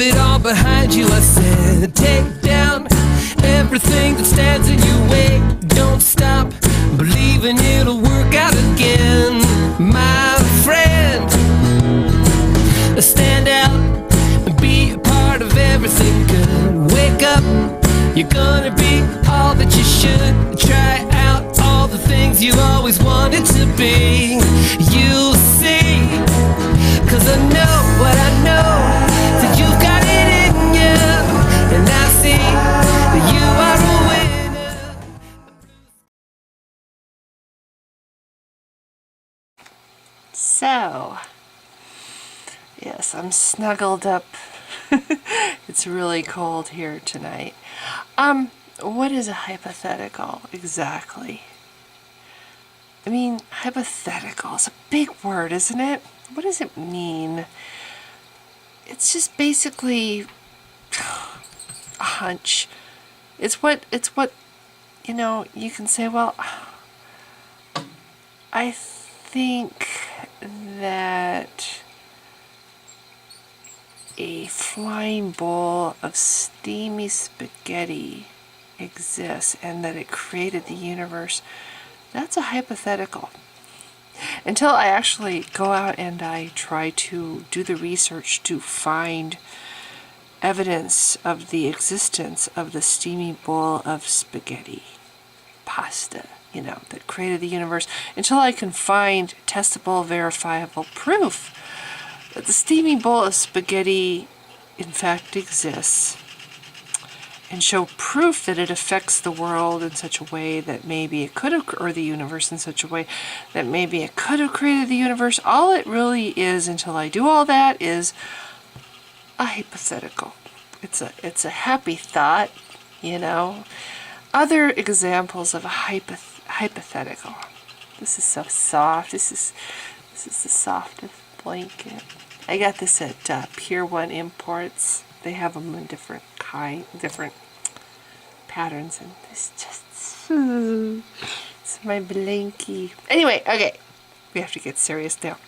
it all behind you. I said, take down everything that stands in your way. Don't stop believing it'll work out again, my friend. Stand out and be a part of everything good. Wake up, you're gonna be all that you should. Try out all the things you always wanted to be. You'll see, 'cause I know what I know, that you've got it in you, and I see that you are a winner. So, yes, I'm snuggled up. It's really cold here tonight. What is a hypothetical exactly? I mean, hypothetical is a big word, isn't it? What does it mean? It's just basically a hunch. It's what, you know, you can say, well, I think that a flying bowl of steamy spaghetti exists and that it created the universe. That's a hypothetical. Until I actually go out and I try to do the research to find evidence of the existence of the steamy bowl of spaghetti, pasta, you know, that created the universe, until I can find testable, verifiable proof that the steamy bowl of spaghetti in fact exists, and show proof that it affects the world in such a way that maybe it could have, or the universe in such a way that maybe it could have created the universe. All it really is, until I do all that, is a hypothetical. It's a happy thought, you know. Other examples of a hypothetical. This is so soft. This is the softest blanket. I got this at Pier 1 Imports. They have them in different patterns, and it's just, it's my blankie. Anyway, okay, we have to get serious now.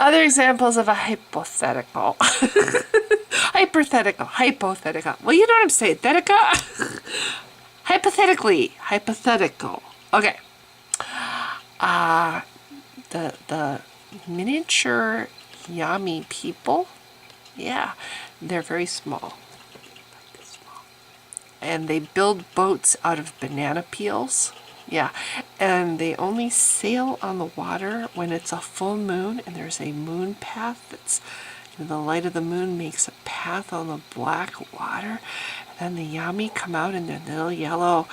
Other examples of a hypothetical. Hypothetical. Well, you know what I'm saying, thetica? Hypothetical. Okay. The miniature Yami people, yeah, they're very small. And they build boats out of banana peels. Yeah, and they only sail on the water when it's a full moon and there's a moon path that's, you know, the light of the moon makes a path on the black water. And then the Yami come out in their little yellow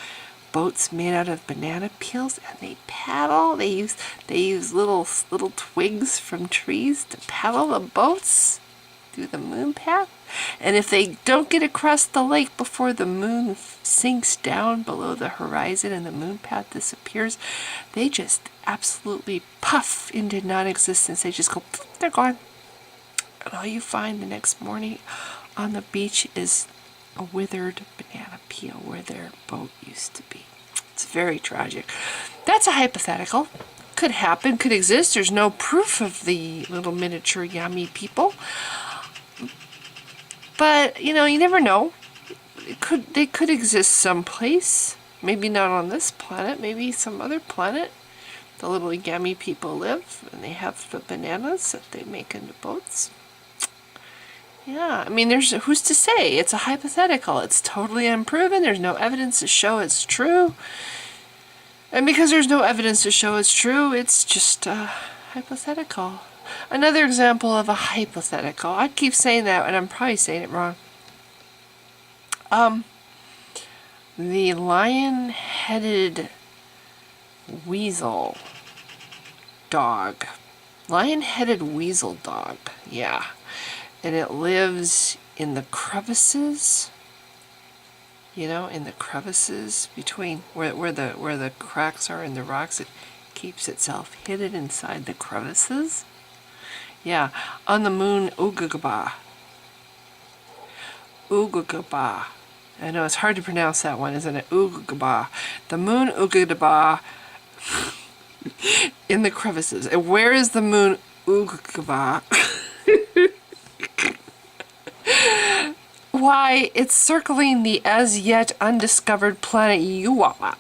boats made out of banana peels, and they paddle. They use little twigs from trees to paddle the boats through the moon path. And if they don't get across the lake before the moon sinks down below the horizon and the moon path disappears, they just absolutely puff into non-existence. They just go, they're gone. And all you find the next morning on the beach is a withered banana peel where their boat used to be. It's very tragic. That's a hypothetical. Could happen, could exist. There's no proof of the little miniature Yami people. But, you know, you never know. They could exist someplace. Maybe not on this planet. Maybe some other planet. The little Yami people live, and they have the bananas that they make into boats. Yeah, I mean, who's to say? It's a hypothetical. It's totally unproven. There's no evidence to show it's true. And because there's no evidence to show it's true, it's just hypothetical. Another example of a hypothetical. I keep saying that, and I'm probably saying it wrong. The lion-headed weasel dog. Lion-headed weasel dog, yeah. And it lives in the crevices, you know, in the crevices between where the cracks are in the rocks. It keeps itself hidden inside the crevices. Yeah, on the moon Ugagaba. I know it's hard to pronounce that one, isn't it? Ugagaba. The moon Ugagaba in the crevices. And where is the moon Ugagaba? Why, it's circling the as yet undiscovered planet Yuwa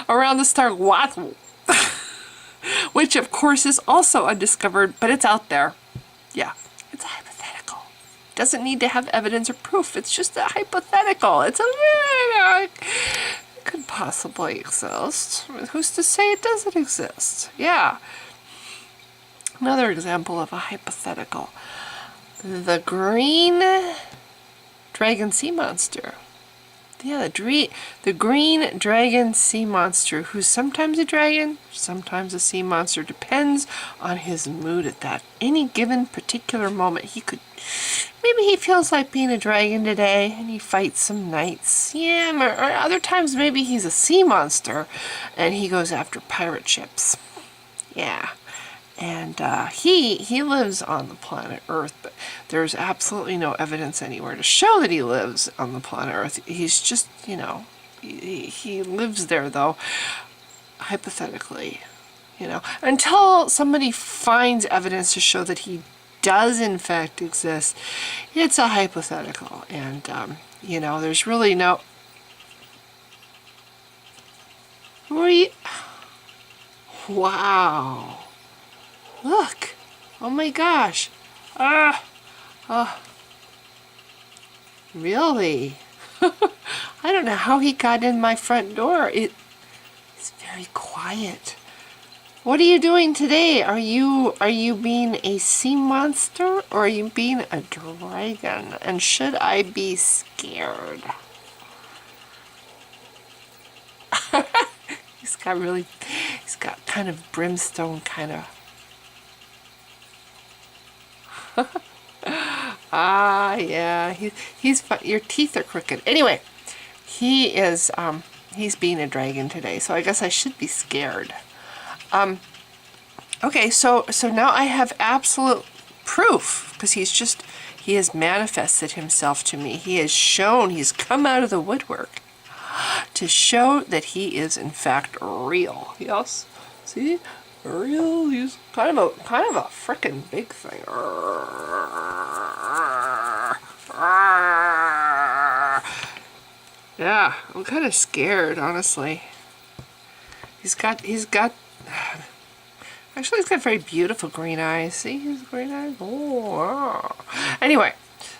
around the star Watl, which of course is also undiscovered, but it's out there. Yeah, it's a hypothetical. Doesn't need to have evidence or proof. It's just a hypothetical. It's a, it could possibly exist. Who's to say it doesn't exist? Yeah. Another example of a hypothetical. The green dragon sea monster. Yeah, the green dragon sea monster, who's sometimes a dragon, sometimes a sea monster, depends on his mood at that any given particular moment. Maybe he feels like being a dragon today, and he fights some knights. Yeah, or other times maybe he's a sea monster, and he goes after pirate ships. Yeah. And he lives on the planet Earth, but there's absolutely no evidence anywhere to show that he lives on the planet Earth. He's just, he lives there, though, hypothetically, until somebody finds evidence to show that he does, in fact, exist. It's a hypothetical, and, there's really no... Wow. Look! Oh my gosh! Really? I don't know how he got in my front door. It's very quiet. What are you doing today? Are you being a sea monster, or are you being a dragon? And should I be scared? He's got kind of brimstone kind of... yeah, he's your teeth are crooked. Anyway, he's being a dragon today, so I guess I should be scared. Okay, so now I have absolute proof, because he has manifested himself to me. He's come out of the woodwork to show that he is in fact real. Yes, see? Real, he's kind of a frickin' big thing. Yeah, I'm kind of scared, honestly. He's got actually he's got very beautiful green eyes. See his green eyes? Oh, wow. Anyway,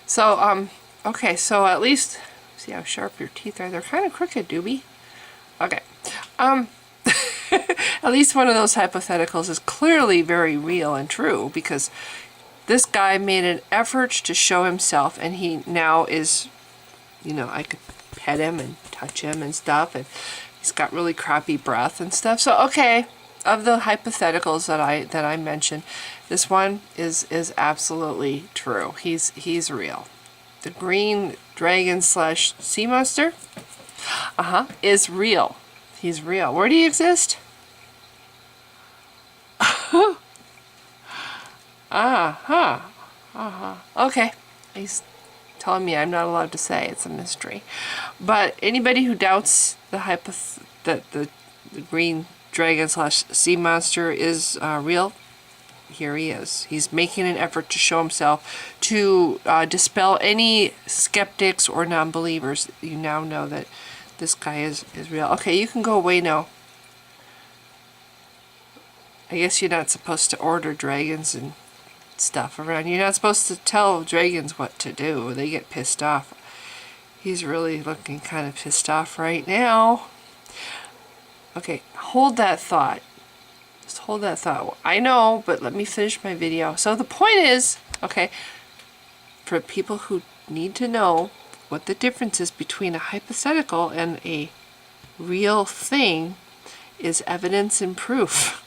so okay, so at least see how sharp your teeth are. They're kind of crooked, doobie. Okay, at least one of those hypotheticals is clearly very real and true, because this guy made an effort to show himself, and he now is, I could pet him and touch him and stuff, and he's got really crappy breath and stuff. So, okay, of the hypotheticals that I mentioned, this one is absolutely true. He's real. The green dragon / sea monster, is real. He's real. Where do you exist? Okay. He's telling me I'm not allowed to say. It's a mystery. But anybody who doubts that the green dragon / sea monster is real, here he is. He's making an effort to show himself, to dispel any skeptics or non-believers. You now know that this guy is real. Okay, you can go away now. I guess you're not supposed to order dragons and stuff around. You're not supposed to tell dragons what to do. They get pissed off. He's really looking kind of pissed off right now. Okay, hold that thought. Just hold that thought. I know, but let me finish my video. So the point is, okay, for people who need to know what the difference is between a hypothetical and a real thing, is evidence and proof.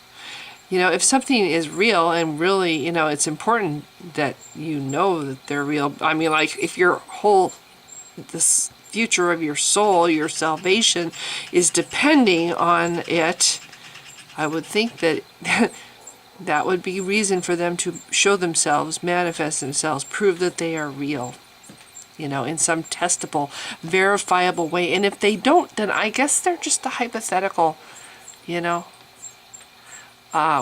If something is real and really, it's important that you know that they're real. I mean, like, if your this future of your soul, your salvation, is depending on it, I would think that that would be reason for them to show themselves, manifest themselves, prove that they are real, in some testable, verifiable way. And if they don't, then I guess they're just a hypothetical,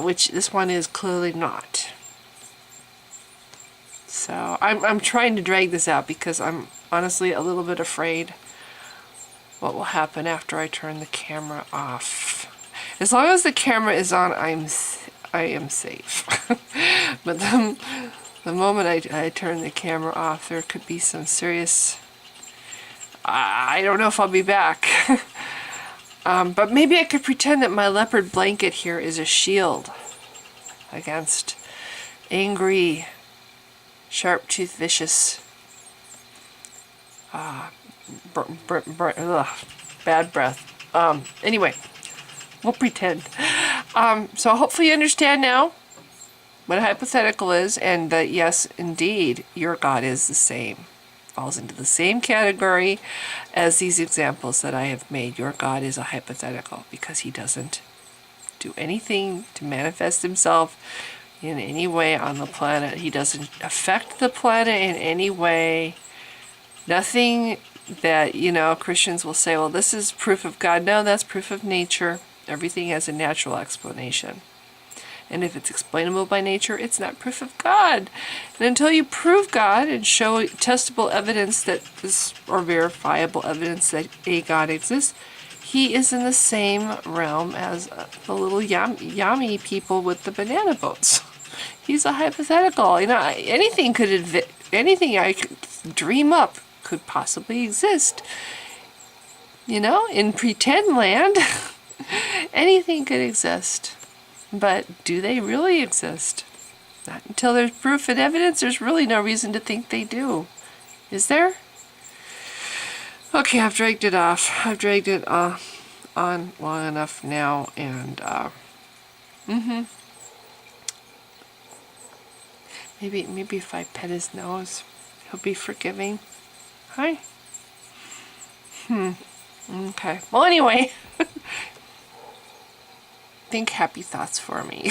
which this one is clearly not. So I'm trying to drag this out because I'm honestly a little bit afraid what will happen after I turn the camera off. As long as the camera is on, I am safe. But the moment I turn the camera off, there could be some serious... I don't know if I'll be back. But maybe I could pretend that my leopard blanket here is a shield against angry, sharp-toothed, vicious, bad breath. Anyway, we'll pretend. So hopefully you understand now what a hypothetical is, and that yes, indeed, your God is the same. Falls into the same category as these examples that I have made. Your God is a hypothetical because he doesn't do anything to manifest himself in any way on the planet. He doesn't affect the planet in any way. Nothing that, you know, Christians will say, well, this is proof of God. No, that's proof of nature. Everything has a natural explanation. And if it's explainable by nature, it's not proof of God. And until you prove God and show testable evidence that this, or verifiable evidence that a God exists, he is in the same realm as the little yummy people with the banana boats. He's a hypothetical. You know, anything I could dream up could possibly exist. You know, in pretend land, anything could exist. But do they really exist? Not until there's proof and evidence. There's really no reason to think they do. Is there? Okay, I've dragged it off. I've dragged it on long enough now, and maybe if I pet his nose, he'll be forgiving. Hi. Okay. Well, anyway. Think happy thoughts for me.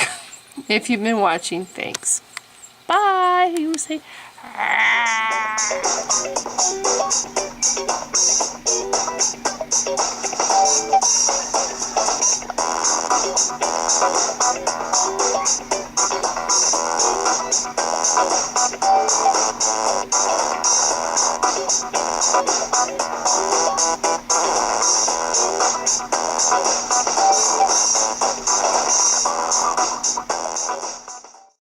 If you've been watching, thanks. Bye. You say.